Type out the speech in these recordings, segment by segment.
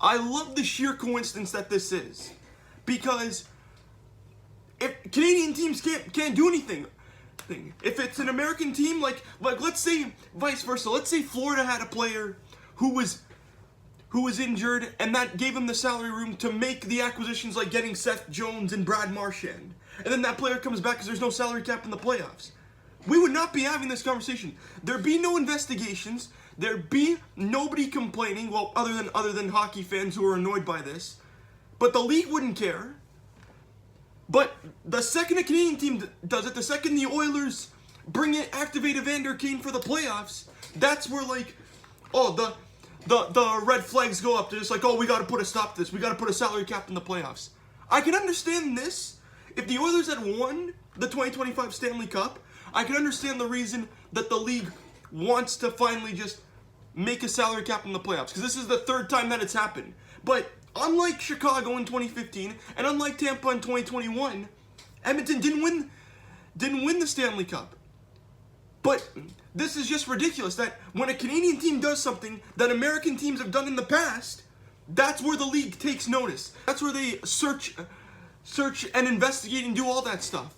I love the sheer coincidence that this is. Because if Canadian teams can't do anything, if it's an American team, like let's say vice versa, let's say Florida had a player who was injured and that gave him the salary room to make the acquisitions like getting Seth Jones and Brad Marchand, and then that player comes back because there's no salary cap in the playoffs. We would not be having this conversation. There'd be no investigations. There'd be nobody complaining, well, other than hockey fans who are annoyed by this. But the league wouldn't care. But the second a Canadian team does it, the second the Oilers activate Evander Kane for the playoffs, that's where the red flags go up. They're just like, oh, we got to put a stop to this. We got to put a salary cap in the playoffs. I can understand this if the Oilers had won the 2025 Stanley Cup. I can understand the reason that the league wants to finally just make a salary cap in the playoffs, because this is the third time that it's happened. But unlike Chicago in 2015 and unlike Tampa in 2021, Edmonton didn't win the Stanley Cup. But this is just ridiculous that when a Canadian team does something that American teams have done in the past, that's where the league takes notice. That's where they search and investigate and do all that stuff.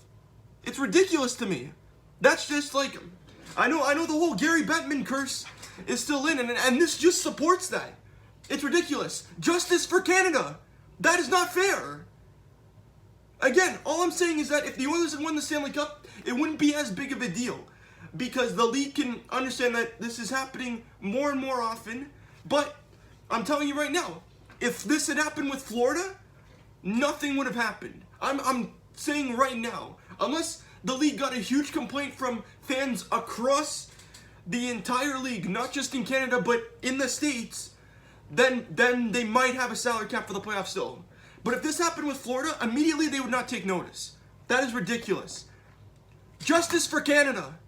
It's ridiculous to me. That's just like, I know the whole Gary Bettman curse is still in, and this just supports that. It's ridiculous. Justice for Canada. That is not fair. Again, all I'm saying is that if the Oilers had won the Stanley Cup, it wouldn't be as big of a deal, because the league can understand that this is happening more and more often. But I'm telling you right now, if this had happened with Florida, nothing would have happened. I'm saying right now, unless the league got a huge complaint from fans across the entire league, not just in Canada, but in the States, then they might have a salary cap for the playoffs still. But if this happened with Florida, immediately they would not take notice. That is ridiculous. Justice for Canada.